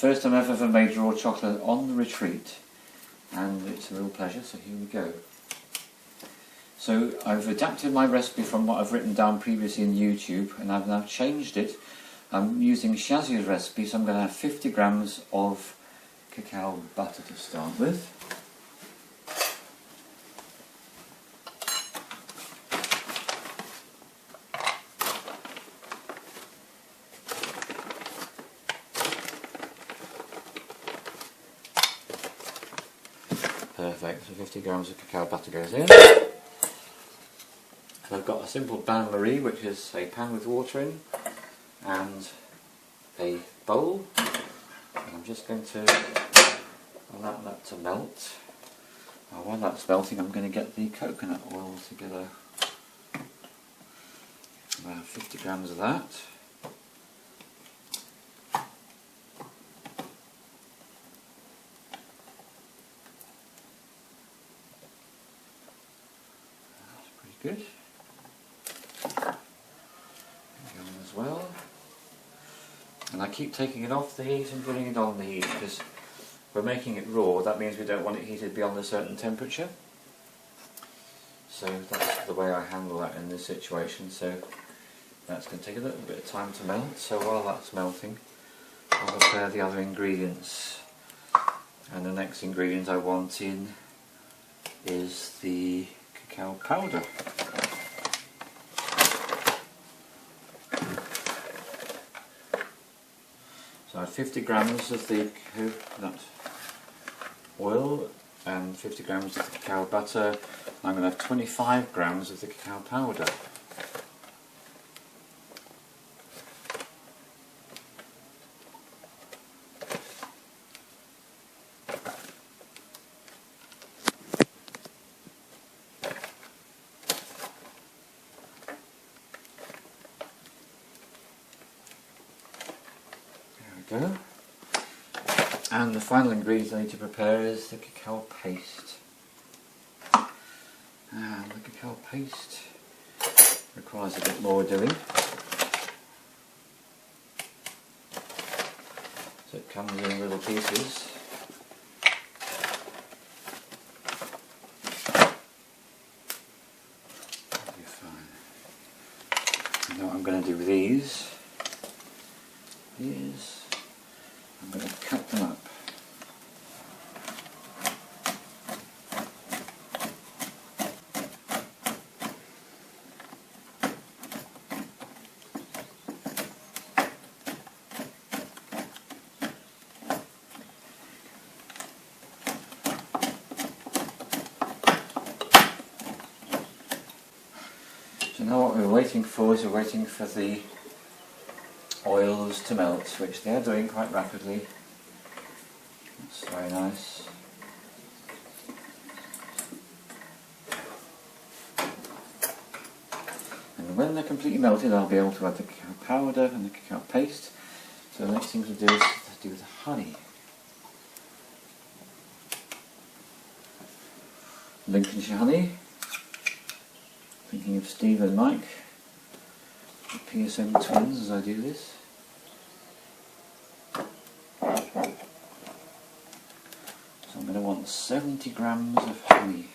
First time I've ever made raw chocolate on the retreat, and it's a real pleasure, so here we go. So I've adapted my recipe from what I've written down previously in YouTube, and I've now changed it. I'm using Shazia's recipe, so I'm going to have 50 grams of cacao butter to start with. Perfect, so 50 grams of cacao butter goes in. And I've got a simple bain-marie, which is a pan with water in, and a bowl. And I'm just going to allow that to melt. Now, while that's melting, I'm going to get the coconut oil together. About 50 grams of that. Good. As well. And I keep taking it off the heat and putting it on the heat because we're making it raw. That means we don't want it heated beyond a certain temperature. So that's the way I handle that in this situation. So that's going to take a little bit of time to melt. So while that's melting, I'll prepare the other ingredients. And the next ingredient I want in is the cacao powder. So I have 50 grams of the coconut oil and 50 grams of the cacao butter. I'm going to have 25 grams of the cacao powder. Go. And the final ingredient I need to prepare is the cacao paste. And the cacao paste requires a bit more doing. So it comes in little pieces. That'll be fine. And what I'm going to do with these is I'm going to cut them up. So now what we're waiting for is we're waiting for the oils to melt, which they are doing quite rapidly. That's very nice. And when they're completely melted, I'll be able to add the cacao powder and the cacao paste. So the next thing to do is to do the honey. Lincolnshire honey. Thinking of Steve and Mike, the PSM twins, as I do this. So I'm going to want 70 grams of honey.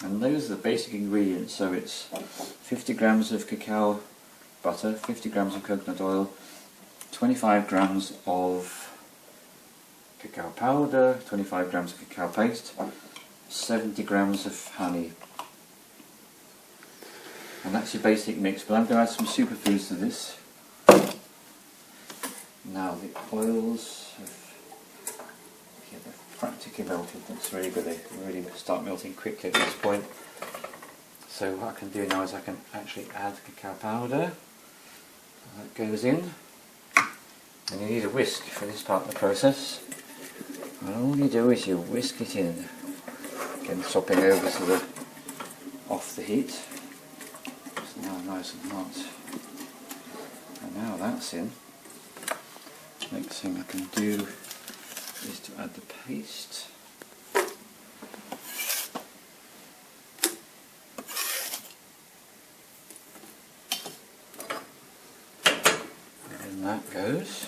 And those are the basic ingredients, so it's 50 grams of cacao butter, 50 grams of coconut oil, 25 grams of cacao powder, 25 grams of cacao paste, 70 grams of honey. And that's your basic mix, but I'm going to add some superfoods to this. Now the oils they're practically melted. That's really good. They really start melting quickly at this point. So what I can do now is I can actually add cacao powder. That goes in. And you need a whisk for this part of the process. And all you do is you whisk it in. Again, swapping over to the off the heat. It's now nice and hot. And now that's in. Next thing I can do is to add the paste. And in that goes.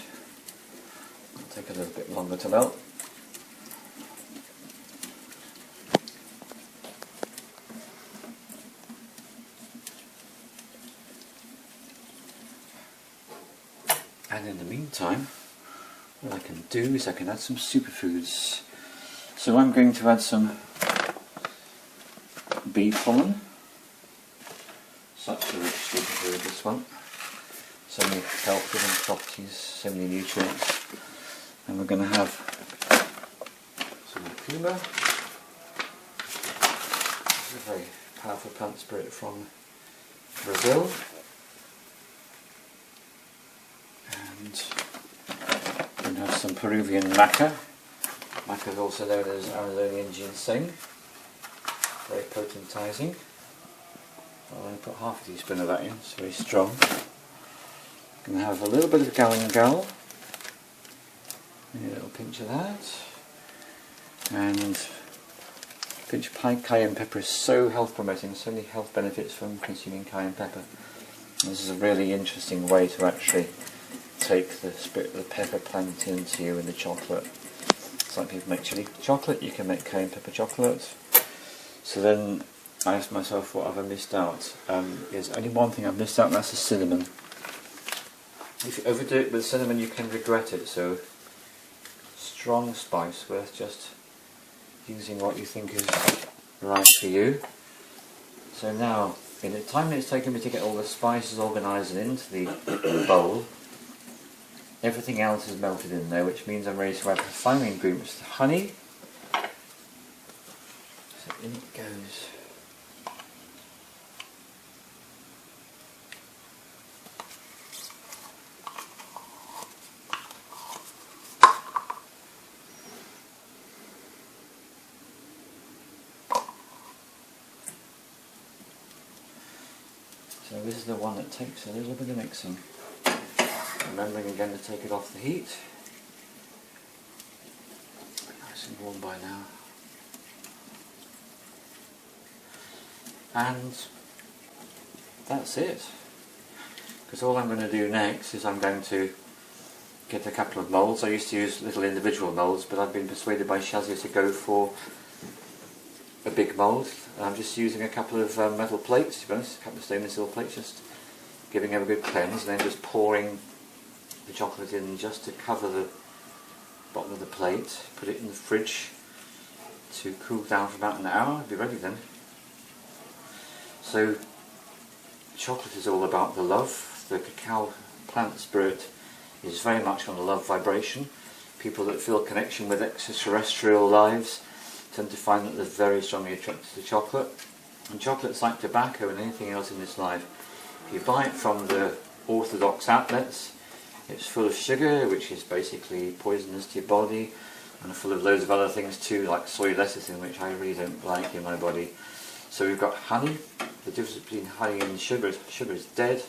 take a little bit longer to melt. And in the meantime, what I can do is I can add some superfoods. So I'm going to add some bee pollen. Such a rich superfood, this one. So many health giving properties, so many nutrients. And we're going to have some curcuma. This is a very powerful plant spirit from Brazil. And we're going to have some Peruvian maca. Maca is also known as Amazonian ginseng. Very potentizing. I'm going to put half a teaspoon of that in, it's very strong. I'm going to have a little bit of galangal, a little pinch of that, and a pinch of cayenne pepper is so health promoting, so many health benefits from consuming cayenne pepper. This is a really interesting way to actually take the spirit of the pepper plant into you in the chocolate. It's like people make chili chocolate, you can make cayenne pepper chocolate. So then I asked myself, what have I missed out? There's only one thing I've missed out, and that's the cinnamon. If you overdo it with cinnamon, you can regret it. So, strong spice, worth just using what you think is right for you. So now, in the time it's taken me to get all the spices organised and into the bowl, everything else is melted in there, which means I'm ready to add the final ingredients, the honey. So in it goes. So this is the one that takes a little bit of mixing. Remembering again to take it off the heat. Nice and warm by now. And that's it. Because all I'm going to do next is I'm going to get a couple of moulds. I used to use little individual moulds, but I've been persuaded by Shazia to go for a big mould. I'm just using a couple of metal plates, to be honest, a couple of stainless steel plates, just giving them a good cleanse, and then just pouring the chocolate in just to cover the bottom of the plate. Put it in the fridge to cool down for about an hour. It'll be ready then. So chocolate is all about the love. The cacao plant spirit is very much on the love vibration. People that feel connection with extraterrestrial lives tend to find that they're very strongly attracted to chocolate. And chocolate's like tobacco and anything else in this life. If you buy it from the orthodox outlets, it's full of sugar, which is basically poisonous to your body, and full of loads of other things too, like soy lecithin, which I really don't like in my body. So we've got honey. The difference between honey and sugar is dead,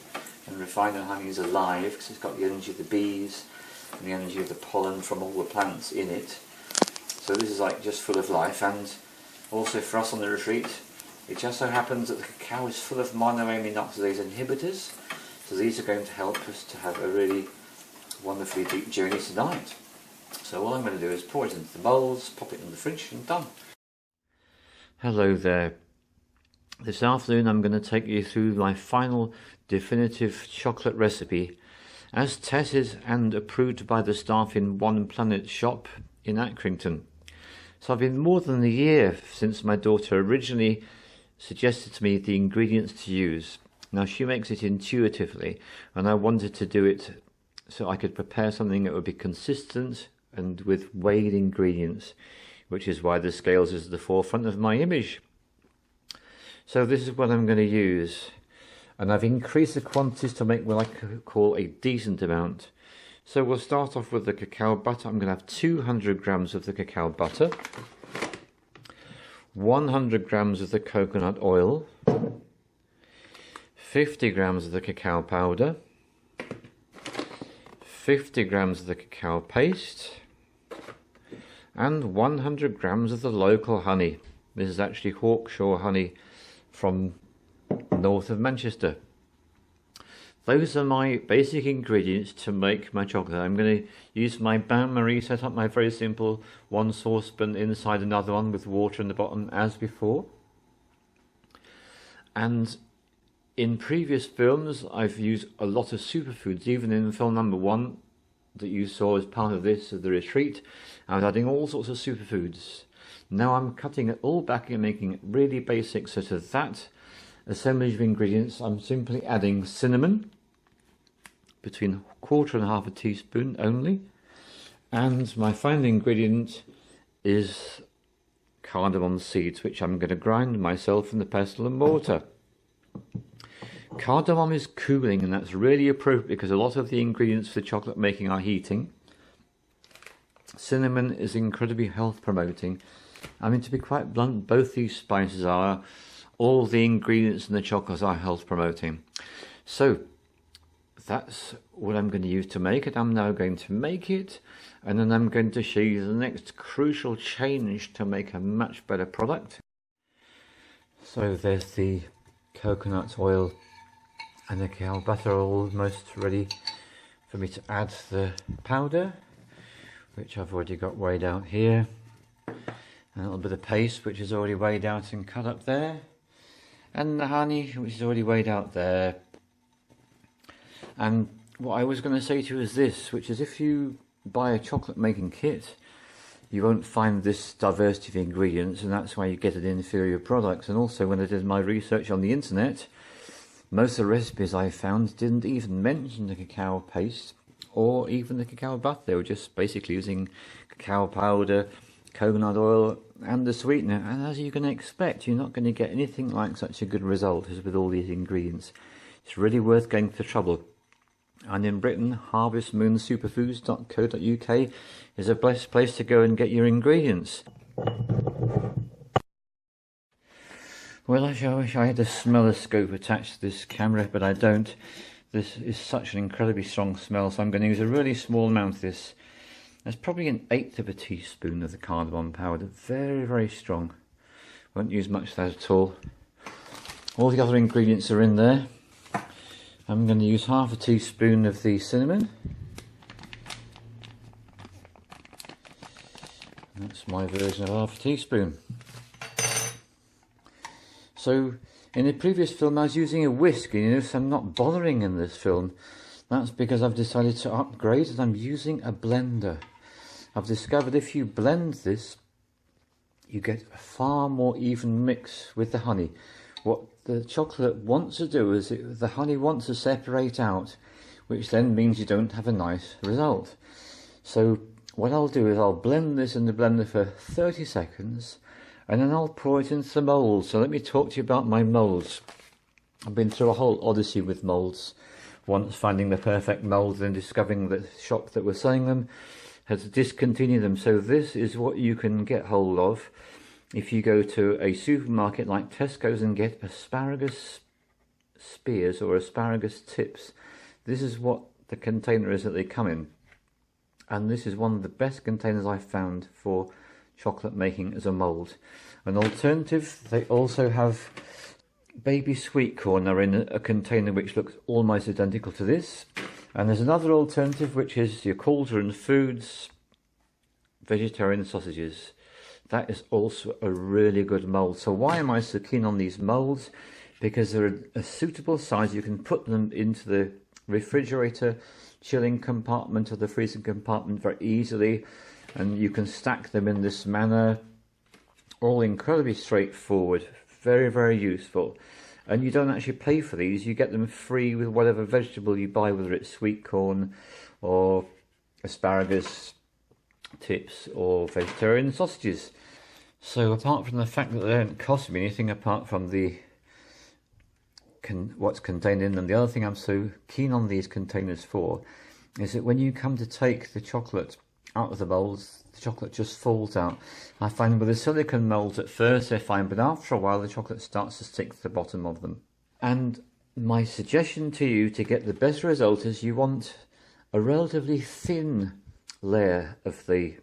and refined honey is alive, because it's got the energy of the bees and the energy of the pollen from all the plants in it. So this is like just full of life. And also for us on the retreat, it just so happens that the cacao is full of monoamine oxidase inhibitors, so these are going to help us to have a really wonderfully deep journey tonight. So all I'm going to do is pour it into the moulds, pop it in the fridge, and done. Hello there. This afternoon I'm going to take you through my final definitive chocolate recipe, as tested and approved by the staff in One Planet shop in Accrington. So I've been more than a year since my daughter originally suggested to me the ingredients to use. Now she makes it intuitively, and I wanted to do it so I could prepare something that would be consistent and with weighed ingredients, which is why the scales is at the forefront of my image. So this is what I'm going to use, and I've increased the quantities to make what I call a decent amount. So we'll start off with the cacao butter. I'm going to have 200 grams of the cacao butter, 100 grams of the coconut oil, 50 grams of the cacao powder, 50 grams of the cacao paste, and 100 grams of the local honey. This is actually Hawkshaw honey from north of Manchester. those are my basic ingredients to make my chocolate. I'm going to use my bain-marie, set up my very simple one saucepan inside another one with water in the bottom as before. And in previous films I've used a lot of superfoods. Even in film number 1 that you saw as part of this, of the retreat, I was adding all sorts of superfoods. Now I'm cutting it all back and making it really basic. So to that assemblage of ingredients I'm simply adding cinnamon, between 1/4 and 1/2 teaspoon only, and my final ingredient is cardamom seeds, which I'm going to grind myself in the pestle and mortar. Cardamom is cooling, and that's really appropriate because a lot of the ingredients for chocolate making are heating. Cinnamon is incredibly health promoting. I mean, to be quite blunt, both these spices are. All the ingredients in the chocolates are health promoting. So that's what I'm going to use to make it. I'm now going to make it, and then I'm going to show you the next crucial change to make a much better product. So there's the coconut oil and the cacao butter almost ready for me to add the powder, which I've already got weighed out here. A little bit of paste, which is already weighed out and cut up there. And the honey, which is already weighed out there. And what I was going to say to you is this, which is if you buy a chocolate making kit, you won't find this diversity of ingredients, and that's why you get an inferior product. And also, when I did my research on the internet, most of the recipes I found didn't even mention the cacao paste or even the cacao butter. They were just basically using cacao powder, coconut oil and the sweetener, and as you can expect, you're not going to get anything like such a good result as with all these ingredients. It's really worth going to the trouble. And in Britain, harvestmoonsuperfoods.co.uk is a best place to go and get your ingredients. Well, I wish I had a smelloscope attached to this camera, but I don't. This is such an incredibly strong smell, so I'm going to use a really small amount of this. That's probably 1/8 of a teaspoon of the cardamom powder. Very, very strong. Won't use much of that at all. All the other ingredients are in there. I'm going to use 1/2 teaspoon of the cinnamon. That's my version of 1/2 teaspoon. So in the previous film I was using a whisk, and you notice I'm not bothering in this film. That's because I've decided to upgrade and I'm using a blender. I've discovered if you blend this, you get a far more even mix with the honey. What the chocolate wants to do is the honey wants to separate out, which then means you don't have a nice result. So what I'll do is I'll blend this in the blender for 30 seconds and then I'll pour it into the mould. So let me talk to you about my moulds. I've been through a whole odyssey with moulds. Once finding the perfect mould, then discovering the shop that was selling them has discontinued them. So this is what you can get hold of if you go to a supermarket like Tesco's and get asparagus spears or asparagus tips. This is what the container is that they come in. And this is one of the best containers I've found for chocolate making as a mould. An alternative, they also have baby sweet corn are in a container which looks almost identical to this. And there's another alternative, which is your Cauldron Foods vegetarian sausages. That is also a really good mould. So why am I so keen on these moulds? Because they're a suitable size. You can put them into the refrigerator chilling compartment or the freezing compartment very easily, and you can stack them in this manner. All incredibly straightforward, very, very useful. And you don't actually pay for these, you get them free with whatever vegetable you buy, whether it's sweet corn or asparagus tips or vegetarian sausages. So apart from the fact that they don't cost me anything apart from the what's contained in them, the other thing I'm so keen on these containers for is that when you come to take the chocolate out of the moulds, the chocolate just falls out. I find with the silicone moulds at first they're fine, but after a while the chocolate starts to stick to the bottom of them. And my suggestion to you to get the best result is you want a relatively thin layer of the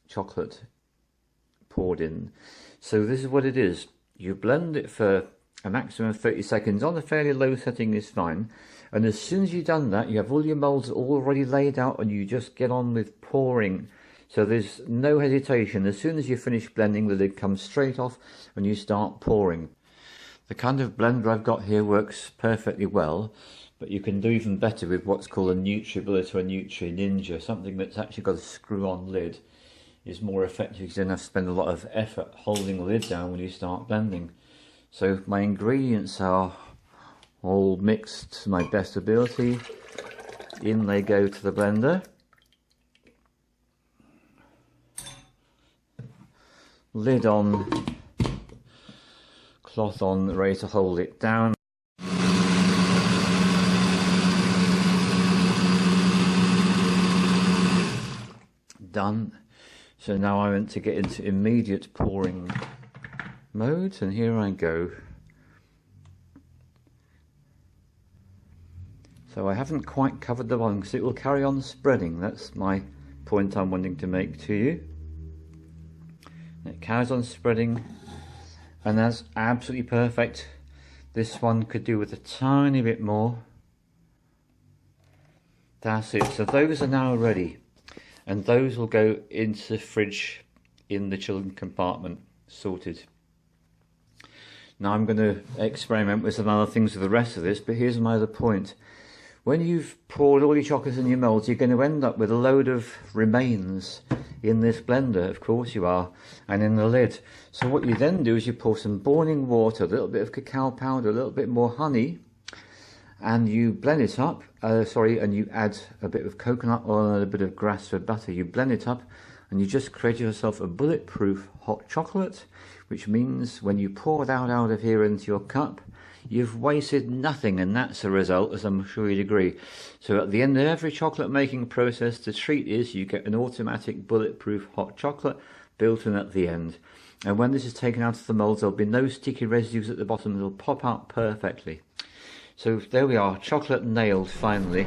chocolate poured in. So this is what it is. You blend it for a maximum of 30 seconds on a fairly low setting is fine, And as soon as you've done that, you have all your moulds already laid out and you just get on with pouring. So there's no hesitation. As soon as you finish blending, the lid comes straight off and you start pouring. The kind of blender I've got here works perfectly well, but you can do even better with what's called a NutriBullet or a Nutri Ninja. Something that's actually got a screw-on lid is more effective because you don't have to spend a lot of effort holding the lid down when you start blending. So my ingredients are all mixed to my best ability. In they go to the blender. Lid on, cloth on, ready to hold it down. Done. So now I want to get into immediate pouring mode, and here I go. So I haven't quite covered the bottom because it will carry on spreading. That's my point I'm wanting to make to you. It carries on spreading, and that's absolutely perfect. This one could do with a tiny bit more. That's it. So those are now ready, and those will go into the fridge in the children compartment, sorted. Now I'm going to experiment with some other things with the rest of this, but here's my other point. When you've poured all your chocolates in your moulds, you're going to end up with a load of remains in this blender, of course you are, and in the lid. So what you then do is you pour some boiling water, a little bit of cacao powder, a little bit more honey, and you blend it up, and you add a bit of coconut oil and a bit of grass-fed butter. You blend it up, and you just create yourself a bulletproof hot chocolate, which means when you pour it out of here into your cup, you've wasted nothing, and that's a result, as I'm sure you'd agree. So at the end of every chocolate making process, the treat is you get an automatic bulletproof hot chocolate built in at the end. And when this is taken out of the moulds, there'll be no sticky residues at the bottom. It'll pop out perfectly. So there we are, chocolate nailed finally.